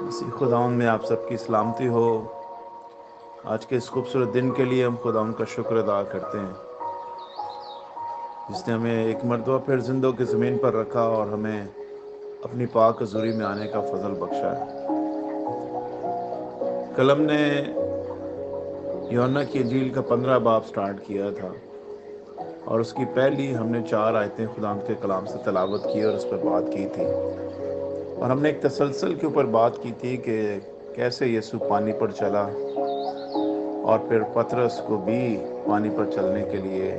اسی خداوند میں آپ سب کی سلامتی ہو۔ آج کے اس خوبصورت دن کے لیے ہم خداوند کا شکر ادا کرتے ہیں، جس نے ہمیں ایک مرتبہ پھر زندوں کی زمین پر رکھا اور ہمیں اپنی پاک حضوری میں آنے کا فضل بخشا ہے۔ کل ہم نے یوحنا کی انجیل کا 15 باب سٹارٹ کیا تھا، اور اس کی پہلی ہم نے 4 آیتیں خداوند کے کلام سے تلاوت کی اور اس پر بات کی تھی، اور ہم نے ایک تسلسل کے اوپر بات کی تھی کہ کیسے یسوع پانی پر چلا اور پھر پطرس کو بھی پانی پر چلنے کے لیے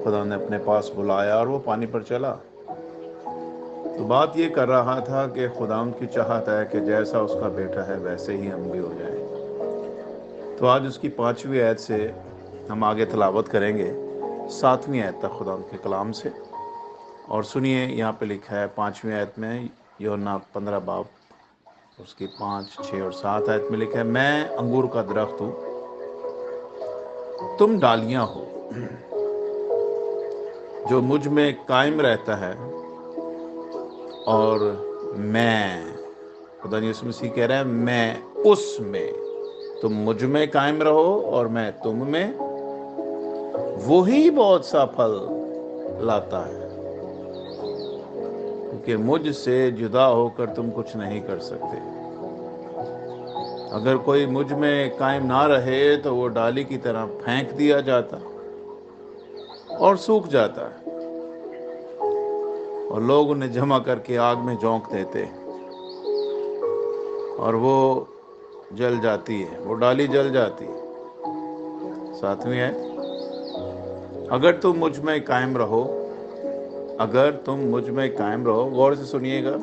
خدا نے اپنے پاس بلایا اور وہ پانی پر چلا۔ تو بات یہ کر رہا تھا کہ خداوند کی چاہت ہے کہ جیسا اس کا بیٹا ہے ویسے ہی ہم بھی ہو جائیں۔ تو آج اس کی 5ویں آیت سے ہم آگے تلاوت کریں گے 7ویں آیت تک خداوند کے کلام سے، اور سنیے یہاں پہ لکھا ہے 5ویں آیت میں، یوحنا 15 باب اس کی 5، 6 اور 7 آیت میں لکھا ہے، میں انگور کا درخت ہوں، تم ڈالیاں ہو۔ جو مجھ میں قائم رہتا ہے اور میں، خدا یسوع مسیح کہہ رہا ہے میں اس میں، تم مجھ میں قائم رہو اور میں تم میں، وہی بہت سا پھل لاتا ہے، کیونکہ مجھ سے جدا ہو کر تم کچھ نہیں کر سکتے۔ اگر کوئی مجھ میں قائم نہ رہے تو وہ ڈالی کی طرح پھینک دیا جاتا اور سوکھ جاتا ہے، اور لوگ انہیں جمع کر کے آگ میں جھونک دیتے اور وہ جل جاتی ہے، وہ ڈالی جل جاتی ہے۔ 7ویں ہے، اگر تم مجھ میں قائم رہو، اگر تم مجھ میں قائم رہو، غور سے سنیے گا،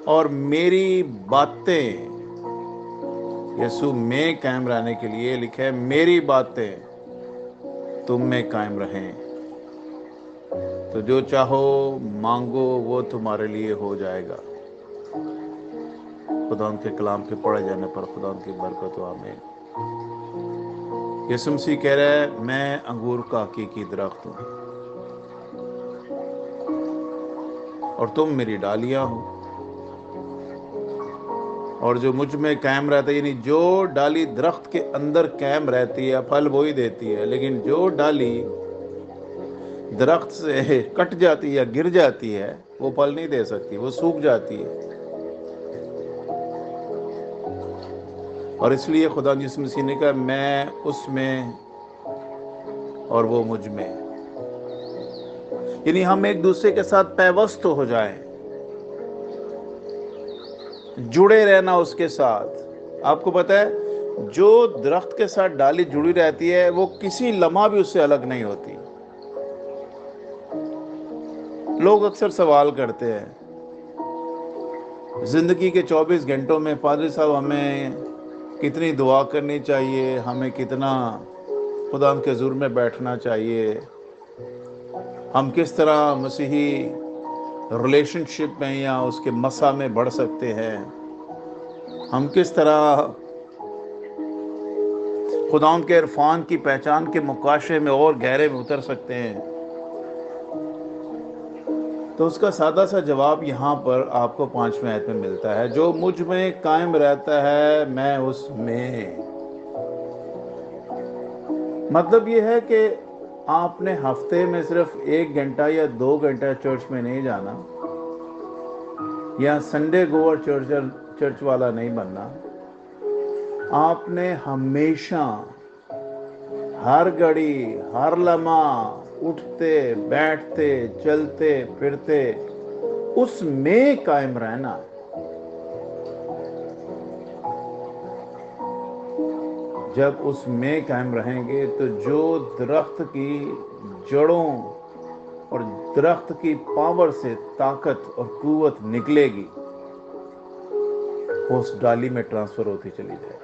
اور میری باتیں، یسوع میں قائم رہنے کے لیے لکھا ہے میری باتیں تم میں قائم رہیں، تو جو چاہو مانگو وہ تمہارے لیے ہو جائے گا۔ خدا ان کے کلام کے پڑھے جانے پر خدا ان کی برکت و آمین۔ یسوع مسیح کہہ رہا ہے میں انگور کا حقیقی درخت ہوں اور تم میری ڈالیاں ہو، اور جو مجھ میں قائم رہتا ہے، یعنی جو ڈالی درخت کے اندر قائم رہتی ہے پھل وہی دیتی ہے، لیکن جو ڈالی درخت سے کٹ جاتی ہے یا گر جاتی ہے وہ پھل نہیں دے سکتی، وہ سوکھ جاتی ہے۔ اور اس لیے خدا یسوع مسیح نے کہا میں اس میں اور وہ مجھ میں، یعنی ہم ایک دوسرے کے ساتھ پیوست ہو جائیں، جڑے رہنا اس کے ساتھ۔ آپ کو پتہ ہے جو درخت کے ساتھ ڈالی جڑی رہتی ہے وہ کسی لمحہ بھی اس سے الگ نہیں ہوتی۔ لوگ اکثر سوال کرتے ہیں زندگی کے 24 گھنٹوں میں پادری صاحب ہمیں کتنی دعا کرنی چاہیے، ہمیں کتنا خدا کے حضور میں بیٹھنا چاہیے، ہم کس طرح مسیحی ریلیشن شپ میں یا اس کے مسا میں بڑھ سکتے ہیں، ہم کس طرح خدا کے عرفان کی پہچان کے مقاشے میں اور گہرے میں اتر سکتے ہیں۔ تو اس کا سادہ سا جواب یہاں پر آپ کو 5ویں آیت میں ملتا ہے، جو مجھ میں قائم رہتا ہے میں اس میں۔ مطلب یہ ہے کہ آپ نے ہفتے میں صرف 1 گھنٹہ یا 2 گھنٹہ چرچ میں نہیں جانا، یا سنڈے گوور چرچ والا نہیں بننا، آپ نے ہمیشہ ہر گھڑی ہر لمحہ اٹھتے بیٹھتے چلتے پھرتے اس میں قائم رہنا۔ جب اس میں قائم رہیں گے تو جو درخت کی جڑوں اور درخت کی پاور سے طاقت اور قوت نکلے گی وہ اس ڈالی میں ٹرانسفر ہوتی چلی جائے۔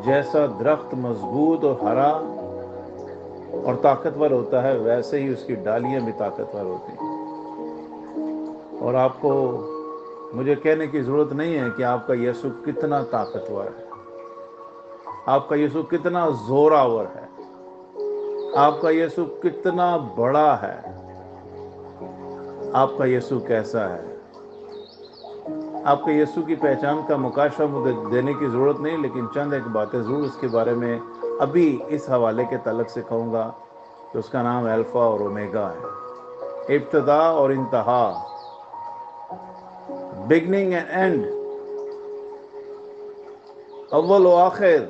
جیسا درخت مضبوط اور ہرا اور طاقتور ہوتا ہے ویسے ہی اس کی ڈالیاں بھی طاقتور ہوتی ہیں۔ اور آپ کو مجھے کہنے کی ضرورت نہیں ہے کہ آپ کا یسوع کتنا طاقتور ہے، آپ کا یسوع کتنا زوراور ہے، آپ کا یسوع کتنا بڑا ہے، آپ کا یسوع کیسا ہے۔ آپ کو یسوع کی پہچان کا مکاشفہ مجھے دینے کی ضرورت نہیں، لیکن چند ایک باتیں ضرور اس کے بارے میں ابھی اس حوالے کے تعلق سے کہوں گا کہ اس کا نام الفا اور اومیگا ہے، ابتدا اور انتہا، بگننگ اینڈ اینڈ، اول و آخر۔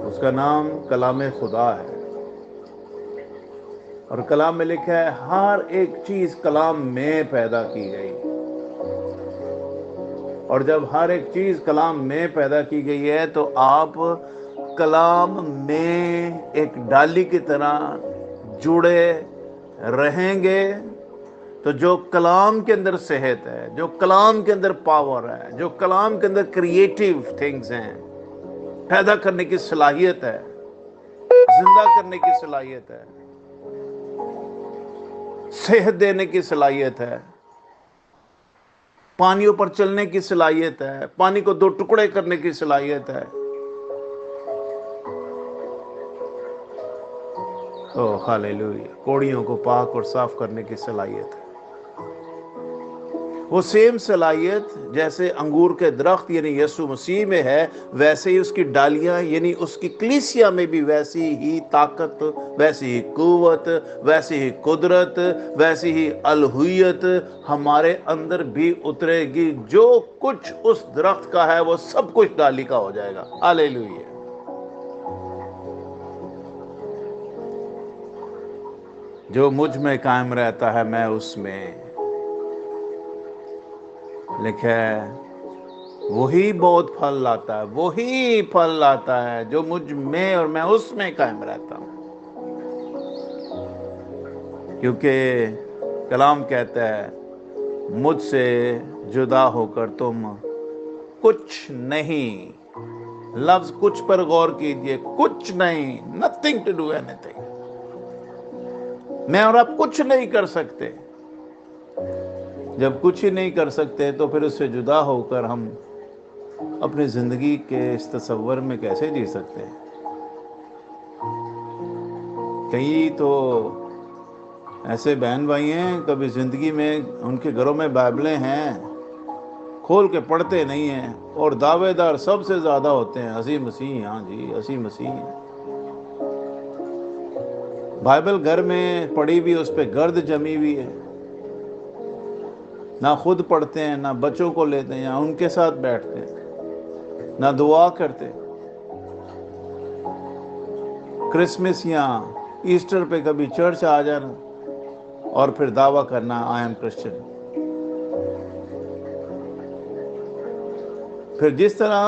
اس کا نام کلام خدا ہے، اور کلام میں لکھا ہے ہر ایک چیز کلام میں پیدا کی گئی، اور جب ہر ایک چیز کلام میں پیدا کی گئی ہے تو آپ کلام میں ایک ڈالی کی طرح جڑے رہیں گے۔ تو جو کلام کے اندر صحت ہے، جو کلام کے اندر پاور ہے، جو کلام کے اندر کریٹیو تھنگز ہیں، پیدا کرنے کی صلاحیت ہے، زندہ کرنے کی صلاحیت ہے، صحت دینے کی صلاحیت ہے، پانیوں پر چلنے کی صلاحیت ہے، پانی کو دو ٹکڑے کرنے کی صلاحیت ہے۔ او ہاللیلویا، کوڑیوں کو پاک اور صاف کرنے کی صلاحیت ہے۔ وہ سیم صلاحیت جیسے انگور کے درخت یعنی یسوع مسیح میں ہے، ویسے ہی اس کی ڈالیاں یعنی اس کی کلیسیا میں بھی ویسی ہی طاقت، ویسی ہی قوت، ویسی ہی قدرت، ویسی ہی الوہیت ہمارے اندر بھی اترے گی۔ جو کچھ اس درخت کا ہے وہ سب کچھ ڈالی کا ہو جائے گا۔ ہاللیلویا۔ جو مجھ میں قائم رہتا ہے میں اس میں، لکھا ہے وہی بہت پھل لاتا ہے، وہی پھل لاتا ہے جو مجھ میں اور میں اس میں قائم رہتا ہوں۔ کیونکہ کلام کہتا ہے مجھ سے جدا ہو کر تم کچھ نہیں، لفظ کچھ پر غور کیجئے، کچھ نہیں، nothing to do anything، میں اور آپ کچھ نہیں کر سکتے۔ جب کچھ ہی نہیں کر سکتے تو پھر اس سے جدا ہو کر ہم اپنی زندگی کے اس تصور میں کیسے جی سکتے ہیں؟ کئی تو ایسے بہن بھائی ہیں کبھی زندگی میں ان کے گھروں میں بائبلیں ہیں، کھول کے پڑھتے نہیں ہیں، اور دعوے دار سب سے زیادہ ہوتے ہیں اسی مسیح، ہاں جی اسی مسیح ہیں۔ بائبل گھر میں پڑھی بھی اس پہ گرد جمی ہوئی ہے، نہ خود پڑھتے ہیں، نہ بچوں کو لیتے ہیں یا ان کے ساتھ بیٹھتے ہیں، نہ دعا کرتے۔ کرسمس یا ایسٹر پہ کبھی چرچ آ جانا اور پھر دعویٰ کرنا آئی ایم کرسچن۔ پھر جس طرح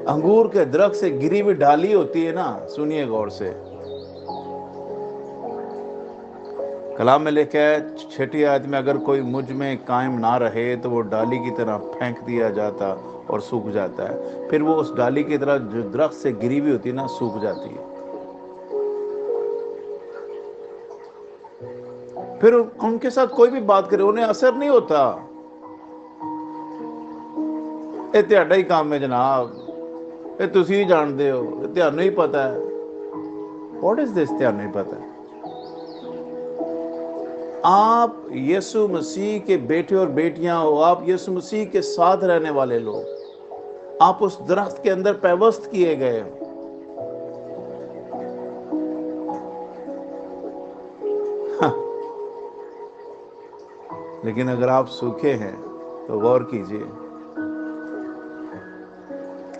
انگور کے درخت سے گری ہوئی ڈالی ہوتی ہے نا، سنیے غور سے، کلام میں لکھا ہے 6 آیت میں اگر کوئی مجھ میں قائم نہ رہے تو وہ ڈالی کی طرح پھینک دیا جاتا اور سوکھ جاتا ہے۔ پھر وہ اس ڈالی کی طرح جو درخت سے گری ہوئی ہوتی ہے نا، سوکھ جاتی ہے۔ پھر ان کے ساتھ کوئی بھی بات کرے انہیں اثر نہیں ہوتا۔ اے تہاڈا ہی کام ہے جناب، اے تسی جانتے ہو، تہانوں ہی پتہ ہے۔ واٹ از دس؟ تہانوں ہی پتہ ہے۔ آپ یسوع مسیح کے بیٹے اور بیٹیاں ہو، آپ یسوع مسیح کے ساتھ رہنے والے لوگ، آپ اس درخت کے اندر پیوست کیے گئے ہو۔ لیکن اگر آپ سوکھے ہیں تو غور کیجئے،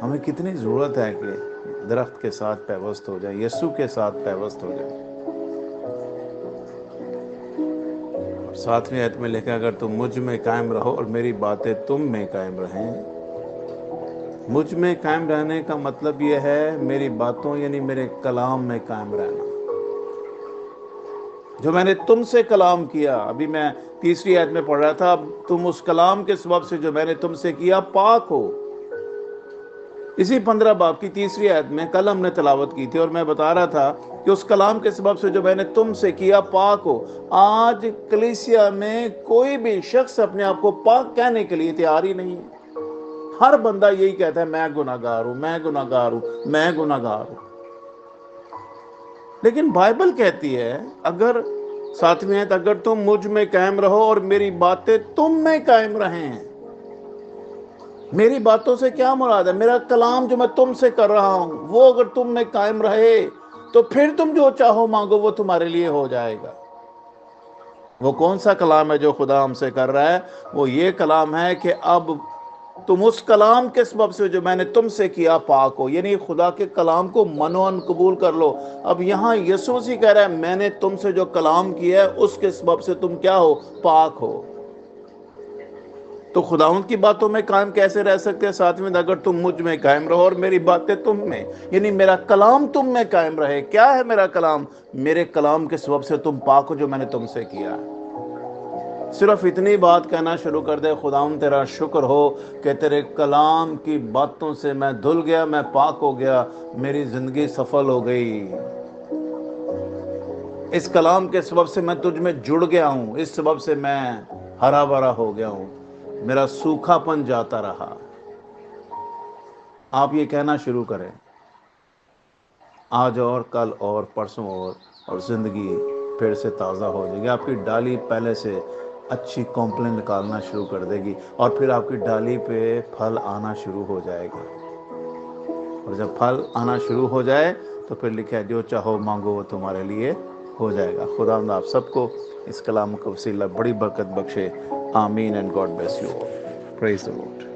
ہمیں کتنی ضرورت ہے کہ درخت کے ساتھ پیوست ہو جائے، یسوع کے ساتھ پیوست ہو جائے۔ 7ویں آیت میں لکھا اگر تم مجھ میں قائم رہو اور میری باتیں تم میں قائم رہیں۔ مجھ میں قائم رہنے کا مطلب یہ ہے میری باتوں یعنی میرے کلام میں قائم رہنا۔ جو میں نے تم سے کلام کیا، ابھی میں 3 آیت میں پڑھ رہا تھا، اب تم اس کلام کے سبب سے جو میں نے تم سے کیا پاک ہو۔ اسی 15 باب کی 3 آیت میں کل ہم نے تلاوت کی تھی، اور میں بتا رہا تھا کہ اس کلام کے سبب سے جو میں نے تم سے کیا پاک ہو۔ آج کلیسیا میں کوئی بھی شخص اپنے آپ کو پاک کہنے کے لیے تیار ہی نہیں ہے۔ ہر بندہ یہی کہتا ہے میں گناہگار ہوں، میں گناہگار ہوں، میں گناہگار ہوں۔ لیکن بائبل کہتی ہے اگر 7ویں آیت، اگر تم مجھ میں قائم رہو اور میری باتیں تم میں قائم رہیں. میری باتوں سے کیا مراد ہے؟ میرا کلام جو میں تم سے کر رہا ہوں وہ اگر تم میں قائم رہے تو پھر تم جو چاہو مانگو وہ تمہارے لیے ہو جائے گا. وہ کون سا کلام ہے جو خدا ہم سے کر رہا ہے؟ وہ یہ کلام ہے کہ اب تم اس کلام کے سبب سے جو میں نے تم سے کیا پاک ہو، یعنی خدا کے کلام کو منوان قبول کر لو. اب یہاں یسوع مسیح کہہ رہا ہے میں نے تم سے جو کلام کیا ہے اس کے سبب سے تم کیا ہو؟ پاک ہو. تو خداوند کی باتوں میں قائم کیسے رہ سکتے ہیں؟ 7ویں، اگر تم مجھ میں قائم رہو اور میری باتیں تم میں، یعنی میرا کلام تم میں قائم رہے. کیا ہے میرا کلام؟ میرے کلام کے سبب سے تم پاک ہو جو میں نے تم سے کیا ہے. صرف اتنی بات کہنا شروع کر دے، خداوند تیرا شکر ہو کہ تیرے کلام کی باتوں سے میں دھل گیا، میں پاک ہو گیا، میری زندگی سفل ہو گئی. اس کلام کے سبب سے میں تجھ میں جڑ گیا ہوں، اس سبب سے میں ہرا بھرا ہو گیا ہوں، میرا سوکھا پن جاتا رہا. آپ یہ کہنا شروع کریں آج اور کل اور پرسوں اور زندگی پھر سے تازہ ہو جائے گی. آپ کی ڈالی پہلے سے اچھی کمپلین نکالنا شروع کر دے گی اور پھر آپ کی ڈالی پہ پھل آنا شروع ہو جائے گا. اور جب پھل آنا شروع ہو جائے تو پھر لکھا ہے جو چاہو مانگو وہ تمہارے لیے ہو جائے گا. خداوند آپ سب کو اس کلام کا وسیلہ بڑی برکت بخشے. آمین and God bless you all. Praise the lord.